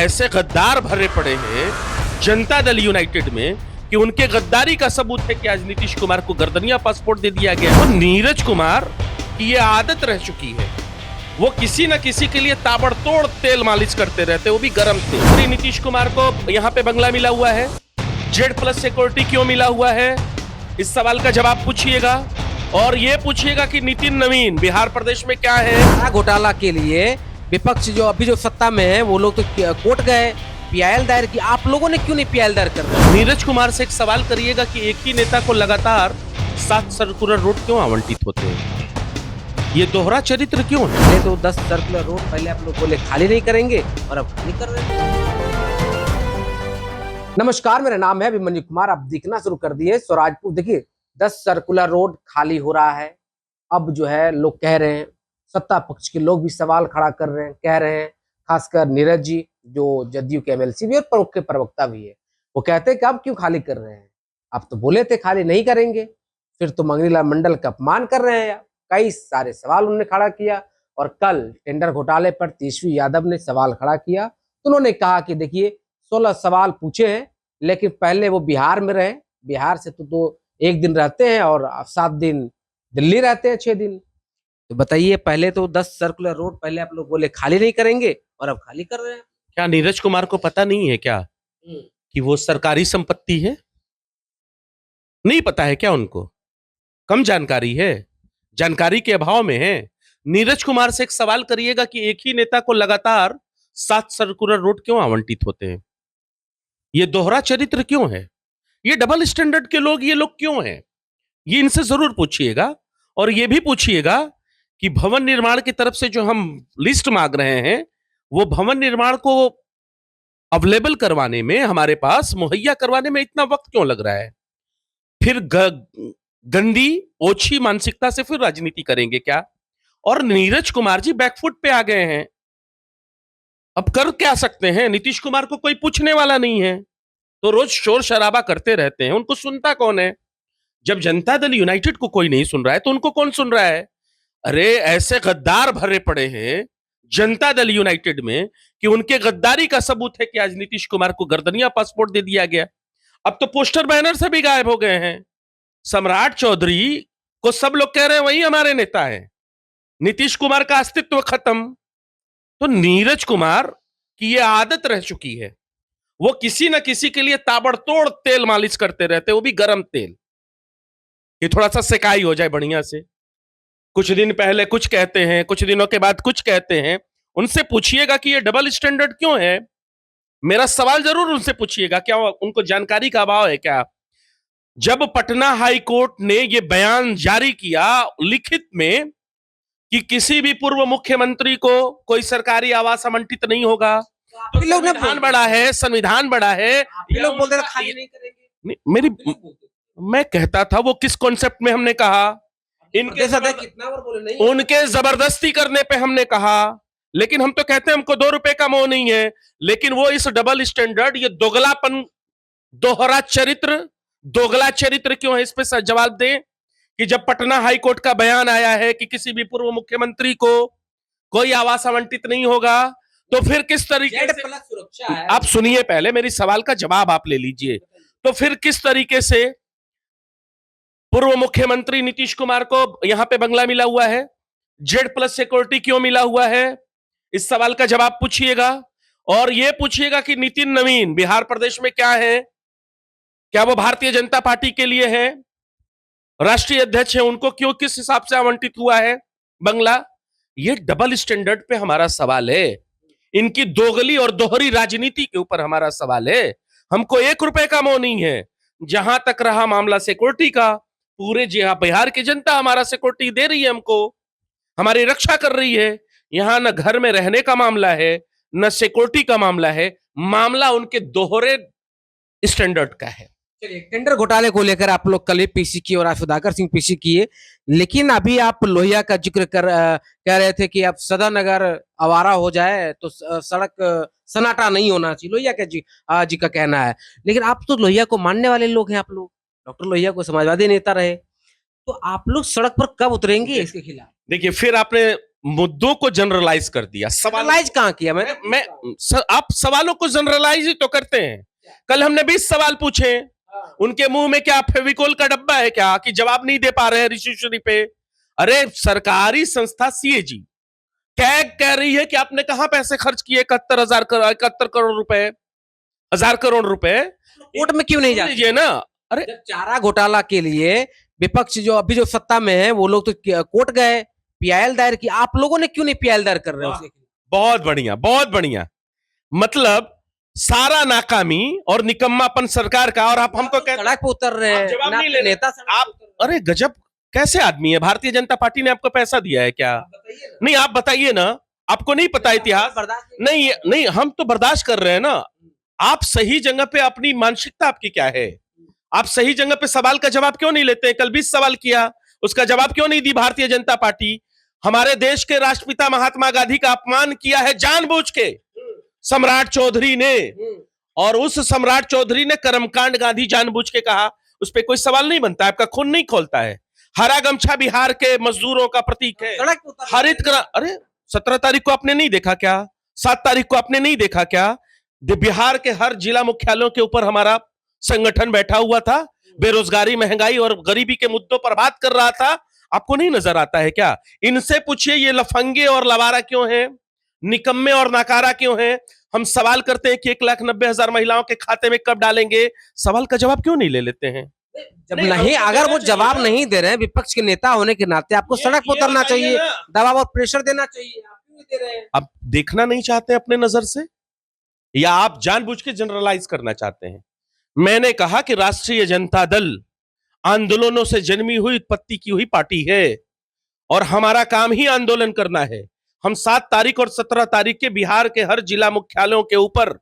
ऐसे गद्दार भरे पड़े हैं जनता दल यूनाइटेड में कि उनके गद्दारी का सबूत है कि आज नीतीश कुमार को गर्दनिया पासपोर्ट दे दिया गया। तो नीरज कुमार की ये आदत रह चुकी है, वो किसी न किसी के लिए ताबड़तोड़ तेल मालिश करते रहते, वो भी गरम तेल। नीतीश कुमार को यहाँ पे बंगला मिला हुआ है, Z+ सिक्योरिटी क्यों मिला हुआ है, इस सवाल का जवाब पूछिएगा। और ये पूछिएगा कि नितिन नवीन बिहार प्रदेश में क्या है। घोटाला के लिए विपक्ष जो अभी जो सत्ता में है वो लोग तो कोर्ट गए, PIL दायर की, आप लोगों ने क्यों नहीं PIL दायर कर रहे? नीरज कुमार से एक सवाल करिएगा कि एक ही नेता को लगातार 7 सर्कुलर रोड क्यों आवंटित होते हैं, ये दोहरा चरित्र क्यों है? तो 10 सर्कुलर रोड पहले आप लोग बोले खाली नहीं करेंगे और अब खाली कर रहे हैं। नमस्कार, मेरा नाम है अभिमन्यु कुमार। आप दिखना शुरू कर दिए स्वराजपुर। देखिए 10 सर्कुलर रोड खाली हो रहा है। अब जो है लोग कह रहे हैं, सत्ता पक्ष के लोग भी सवाल खड़ा कर रहे हैं, कह रहे हैं, खासकर नीरज जी जो जदयू के MLC भी और मुख्य प्रवक्ता भी है, वो कहते हैं कि आप क्यों खाली कर रहे हैं, आप तो बोले थे खाली नहीं करेंगे, फिर तो मंगनीलाल मंडल का अपमान कर रहे हैं। कई सारे सवाल उन्होंने खड़ा किया और कल टेंडर घोटाले पर तेजस्वी यादव ने सवाल खड़ा किया तो उन्होंने कहा कि देखिए 16 सवाल पूछे हैं, लेकिन पहले वो बिहार में रहे, बिहार से तो 1 दिन रहते हैं और 7 दिन दिल्ली रहते हैं, 6 दिन। तो बताइए, पहले तो 10 सर्कुलर रोड पहले आप लोग बोले खाली नहीं करेंगे और अब खाली कर रहे हैं। क्या नीरज कुमार को पता नहीं है क्या कि वो सरकारी संपत्ति है? नहीं पता है क्या उनको? कम जानकारी है, जानकारी के अभाव में है। नीरज कुमार से एक सवाल करिएगा कि एक ही नेता को लगातार 7 सर्कुलर रोड क्यों आवंटित होते हैं, ये दोहरा चरित्र क्यों है, ये डबल स्टैंडर्ड के लोग, ये लोग क्यों हैं, ये इनसे जरूर पूछिएगा। और ये भी पूछिएगा कि भवन निर्माण की तरफ से जो हम लिस्ट मांग रहे हैं, वो भवन निर्माण को अवेलेबल करवाने में, हमारे पास मुहैया करवाने में इतना वक्त क्यों लग रहा है? फिर गंदी ओछी मानसिकता से फिर राजनीति करेंगे क्या? और नीरज कुमार जी बैकफुट पे आ गए हैं, अब कर क्या सकते हैं? नीतीश कुमार को कोई पूछने वाला नहीं है, तो रोज शोर शराबा करते रहते हैं, उनको सुनता कौन है? जब जनता दल यूनाइटेड को कोई नहीं सुन रहा है तो उनको कौन सुन रहा है? अरे ऐसे गद्दार भरे पड़े हैं जनता दल यूनाइटेड में कि उनके गद्दारी का सबूत है कि आज नीतीश कुमार को गर्दनिया पासपोर्ट दे दिया गया। अब तो पोस्टर बैनर से भी गायब हो गए हैं। सम्राट चौधरी को सब लोग कह रहे हैं वही हमारे नेता है, नीतीश कुमार का अस्तित्व खत्म। तो नीरज कुमार की यह आदत रह चुकी है, वो किसी न किसी के लिए ताबड़तोड़ तेल मालिश करते रहते, वो भी गरम तेल, कि थोड़ा सा सेकाई हो जाए बढ़िया से। कुछ दिन पहले कुछ कहते हैं, कुछ दिनों के बाद कुछ कहते हैं। उनसे पूछिएगा कि ये डबल स्टैंडर्ड क्यों है, मेरा सवाल जरूर उनसे पूछिएगा। क्या उनको जानकारी का अभाव है क्या? जब पटना हाई कोर्ट ने ये बयान जारी किया लिखित में कि किसी भी पूर्व मुख्यमंत्री को कोई सरकारी आवास आवंटित नहीं होगा, तो संविधान बड़ा है, संविधान बड़ा है, ये लोग बोलते खाली नहीं करेंगे। मैं कहता था वो किस कॉन्सेप्ट में हमने कहा, उनके जबरदस्ती करने पे हमने कहा, लेकिन हम तो कहते हैं हमको 2 रुपए का मोह नहीं है। लेकिन वो इस डबल स्टैंडर्ड, ये दोगलापन, दोहरा चरित्र, दोगला चरित्र क्यों है, इस पे जवाब दें। कि जब पटना हाई कोर्ट का बयान आया है कि किसी भी पूर्व मुख्यमंत्री को कोई आवास आवंटित नहीं होगा, तो फिर किस तरीके से, सुरक्षा है। आप सुनिए, पहले मेरी सवाल का जवाब आप ले लीजिए। तो फिर किस तरीके से पूर्व मुख्यमंत्री नीतीश कुमार को यहां पे बंगला मिला हुआ है, Z+ सिक्योरिटी क्यों मिला हुआ है, इस सवाल का जवाब पूछिएगा। और यह पूछिएगा कि नितिन नवीन बिहार प्रदेश में क्या है, क्या वो भारतीय जनता पार्टी के लिए है, राष्ट्रीय अध्यक्ष है, उनको क्यों किस हिसाब से आवंटित हुआ है बंगला? ये डबल स्टैंडर्ड पे हमारा सवाल है, इनकी दोगली और दोहरी राजनीति के ऊपर हमारा सवाल है। हमको 1 रुपए का मोह नहीं है। जहां तक रहा मामला सिक्योरिटी का, पूरे बिहार की जनता हमारा सिक्योरिटी दे रही है, हमको हमारी रक्षा कर रही है। यहां न घर में रहने का मामला है, न सिक्योरिटी का मामला है, मामला उनके दोहरे स्टैंडर्ड का है। टेंडर घोटाले को लेकर आप लोग कल भी पीसी किए और आज सुधाकर सिंह पीसी किए, लेकिन अभी आप लोहिया का जिक्र कह रहे थे कि अब सदन अगर आवारा हो जाए तो सड़क सन्नाटा नहीं होना चाहिए, लोहिया का जी का कहना है। लेकिन आप तो लोहिया को मानने वाले लोग हैं, आप लोग डॉक्टर लोहिया को समाजवादी नेता रहे, तो आप लोग सड़क पर कब उतरेंगे इसके खिलाफ? देखिए, फिर आपने मुद्दों को जनरलाइज कर दिया। जनरलाइज कहाँ किया मैंने? आप सवालों को जनरलाइज ही तो करते हैं। कल हमने 20 सवाल पूछे, उनके मुंह में क्या फेविकोल का डब्बा है क्या कि जवाब नहीं दे पा रहे हैं रिशिवरी पे? अरे सरकारी संस्था सीएजी कैग कह रही है कि आपने कहां पैसे खर्च किए 71 करोड़ रुपए, 1000 करोड़ रुपए। कोर्ट में क्यों नहीं जाते ना? अरे जब चारा घोटाला के लिए विपक्ष जो अभी जो सत्ता में है वो लोग तो कोर्ट गए, पीआईएल दायर की, आप लोगों ने क्यों नहीं पीआईएल दायर कर रहे हो? बहुत बढ़िया, बहुत बढ़िया। मतलब सारा नाकामी और निकम्मापन सरकार का, और आप हमको कहते सड़क पे उतर रहे हैं, जवाब नहीं ले रहे। नेता आप अरे गजब कैसे आदमी है? भारतीय जनता पार्टी ने आपको पैसा दिया है क्या? नहीं, आप बताइए ना, आपको नहीं पता इतिहास? नहीं नहीं, हम तो बर्दाश्त कर रहे हैं ना। आप सही जगह पे, अपनी मानसिकता आपकी क्या है? आप सही जगह पे सवाल का जवाब क्यों नहीं लेते? कल 20 सवाल किया, उसका जवाब क्यों नहीं दी भारतीय जनता पार्टी? हमारे देश के राष्ट्रपिता महात्मा गांधी का अपमान किया है जानबूझ के सम्राट चौधरी ने, और उस सम्राट चौधरी ने कर्मकांड गांधी जानबूझ के कहा, उस पर कोई सवाल नहीं बनता, आपका खून नहीं खोलता है। हरा गमछा बिहार के मजदूरों का प्रतीक है, हरित अरे 17 तारीख को आपने नहीं देखा क्या? 7 तारीख को आपने नहीं देखा क्या? बिहार के हर जिला मुख्यालयों के ऊपर हमारा संगठन बैठा हुआ था, बेरोजगारी, महंगाई और गरीबी के मुद्दों पर बात कर रहा था। आपको नहीं नजर आता है क्या? इनसे पूछिए ये लफंगे और लवारा क्यों हैं, निकम्मे और नाकारा क्यों हैं? हम सवाल करते हैं कि 1,90,000 महिलाओं के खाते में कब डालेंगे, सवाल का जवाब क्यों नहीं ले लेते हैं? जब नहीं, अगर वो जवाब नहीं दे रहे हैं, विपक्ष के नेता होने के नाते आपको सड़क पर उतरना चाहिए, दबाव और प्रेशर देना चाहिए। आप क्यों नहीं दे रहे हैं? आप देखना नहीं चाहते अपने नजर से, या आप जानबूझ के जनरलाइज करना चाहते हैं? मैंने कहा कि राष्ट्रीय जनता दल आंदोलनों से जन्मी हुई, उत्पत्ति की हुई पार्टी है, और हमारा काम ही आंदोलन करना है। हम 7 तारीख और 17 तारीख के बिहार के हर जिला मुख्यालयों के ऊपर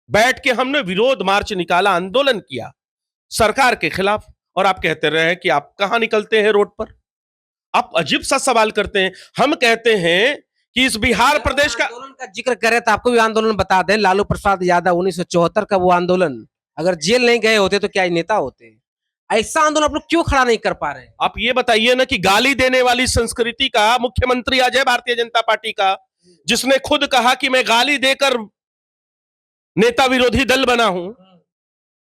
बैठ के हमने विरोध मार्च निकाला, आंदोलन किया सरकार के खिलाफ। और आप कहते रहे कि आप कहां निकलते हैं रोड पर? आप अजीब सा सवाल करते हैं। हम कहते हैं कि इस बिहार प्रदेश का आंदोलन का जिक्र करें तो आपको भी आंदोलन बता दें, लालू प्रसाद यादव 1974 का वो आंदोलन, अगर जेल नहीं गए होते तो क्या नेता होते? ऐसा आंदोलन आप लोग क्यों खड़ा नहीं कर पा रहे? आप ये बताइए ना कि गाली देने वाली संस्कृति का मुख्यमंत्री आज है भारतीय जनता पार्टी का, जिसने खुद कहा कि मैं गाली देकर नेता विरोधी दल बना हूं,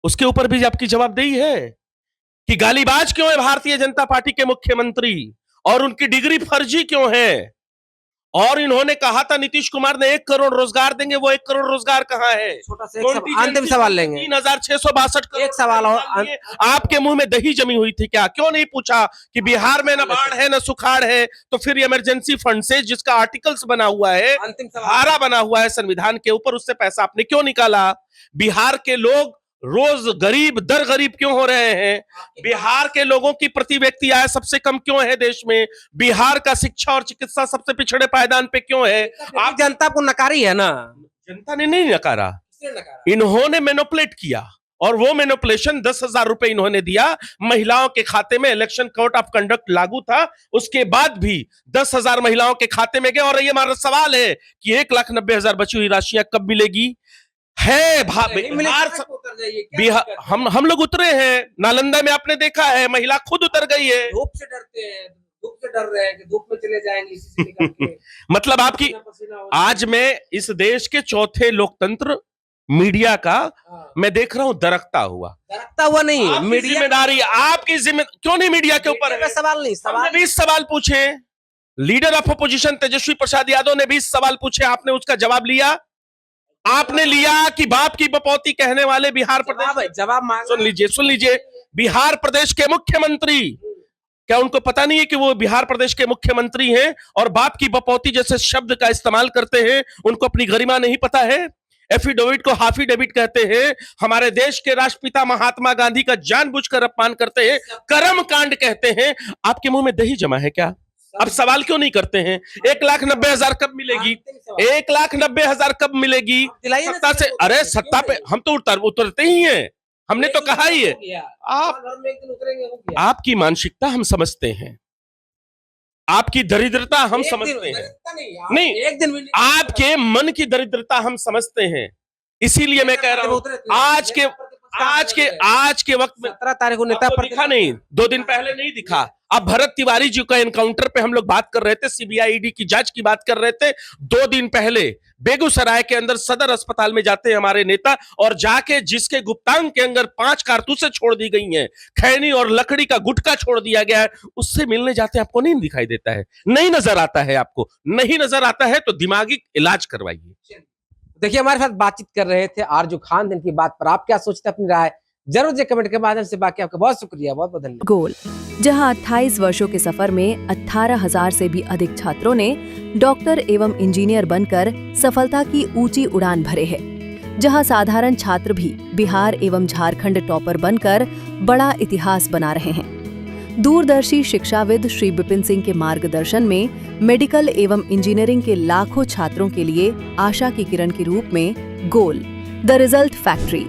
उसके ऊपर भी आपकी जवाबदेही है कि गालीबाज क्यों है भारतीय जनता पार्टी के मुख्यमंत्री, और उनकी डिग्री फर्जी क्यों है? और इन्होंने कहा था नीतीश कुमार ने 1 करोड़ रोजगार देंगे, वो 1 करोड़ रोजगार कहां है? छोटा सा अंतिम सवाल लेंगे, 3,662 एक सवाल और। आपके मुंह में दही जमी हुई थी क्या? क्यों नहीं पूछा कि बिहार में न बाढ़ है न सुखाड़ है, तो फिर इमरजेंसी फंड से, जिसका आर्टिकल्स बना हुआ है, धारा बना हुआ है संविधान के ऊपर, उससे पैसा आपने क्यों निकाला? बिहार के लोग रोज गरीब दर गरीब क्यों हो रहे हैं? बिहार के लोगों की प्रति व्यक्ति आय सबसे कम क्यों है देश में? बिहार का शिक्षा और चिकित्सा सबसे पिछड़े पायदान पे क्यों है? आप जनता को नकारी है ना? जनता ने नहीं नकारा, इन्होंने मैनिपुलेट किया, और वो मैनिपुलेशन 10,000 रुपए इन्होंने दिया महिलाओं के खाते में। इलेक्शन कोड ऑफ कंडक्ट लागू था, उसके बाद भी 10,000 महिलाओं के खाते में गए। और ये हमारा सवाल है कि 1,90,000 बची हुई राशियां कब मिलेगी? है बिहार, हम लोग उतरे हैं, नालंदा में आपने देखा है, महिला खुद उतर गई है। धूप से डरते हैं, धूप से डर रहे हैं कि धूप में चले जाएंगे इसी से निकल के। मतलब आपकी, आज मैं इस देश के चौथे लोकतंत्र मीडिया का मैं देख रहा हूं दरकता हुआ नहीं। मीडिया जिम्मेदारी आपकी, क्यों नहीं मीडिया के ऊपर है? सवाल नहीं, सवाल 20 सवाल पूछे, leader of opposition Tejashwi Prasad Yadav ने 20 सवाल पूछे, आपने उसका जवाब लिया? आपने लिया कि बाप की बपौती कहने वाले बिहार प्रदेश, जवाब मांग, सुन लीजिए, बिहार प्रदेश के मुख्यमंत्री, क्या उनको पता नहीं है कि वो बिहार प्रदेश के मुख्यमंत्री हैं और बाप की बपौती जैसे शब्द का इस्तेमाल करते हैं? उनको अपनी गरिमा नहीं पता है? एफिडेविट को हाफी डेविट कहते हैं, हमारे देश के राष्ट्रपिता महात्मा गांधी का जानबूझकर अपमान करते हैं, कर्म कांड कहते हैं। आपके मुंह में दही जमा है क्या? अब सवाल क्यों नहीं करते हैं? 1,90,000 कब मिलेगी? 1,90,000 कब मिलेगी? सत्ता से, अरे सत्ता पे हम तो उतरते ही हैं, हमने तो कहा ही है। आपकी मानसिकता हम समझते हैं, आपकी दरिद्रता हम समझते हैं, नहीं एक दिन आपके मन की दरिद्रता हम समझते हैं। इसीलिए मैं कह रहा हूं, आज के वक्त में 17 तारीख को नेता पर दिखा नहीं, 2 दिन पहले नहीं दिखा, अब भरत तिवारी जी का एनकाउंटर पे हम लोग बात कर रहे थे, सीबीआई ईडी की जांच की बात कर रहे थे। 2 दिन पहले बेगूसराय के अंदर सदर अस्पताल में जाते हैं हमारे नेता, और जाके जिसके गुप्तांग के अंदर 5 कारतूसें छोड़ दी गई हैं, खैनी और लकड़ी का गुटखा छोड़ दिया गया है, उससे मिलने जाते आपको नहीं दिखाई देता है, नहीं नजर आता है आपको, नहीं नजर आता है तो दिमागी इलाज करवाइए। देखिए हमारे साथ बातचीत कर रहे थे आरजू खान। इनकी बात पर आप क्या सोचते हैं, अपनी राय जरूर से कमेंट के माध्यम से। बाकी आपका बहुत शुक्रिया, बहुत बहुत धन्यवाद। गोल, जहां 28 वर्षों के सफर में 18,000 से भी अधिक छात्रों ने डॉक्टर एवं इंजीनियर बनकर सफलता की ऊंची उड़ान भरे हैं, जहां साधारण छात्र भी बिहार एवं झारखंड टॉपर बनकर बड़ा इतिहास बना रहे हैं। दूरदर्शी शिक्षाविद श्री विपिन सिंह के मार्गदर्शन में मेडिकल एवं इंजीनियरिंग के लाखों छात्रों के लिए आशा की किरण के रूप में गोल, द रिजल्ट फैक्ट्री,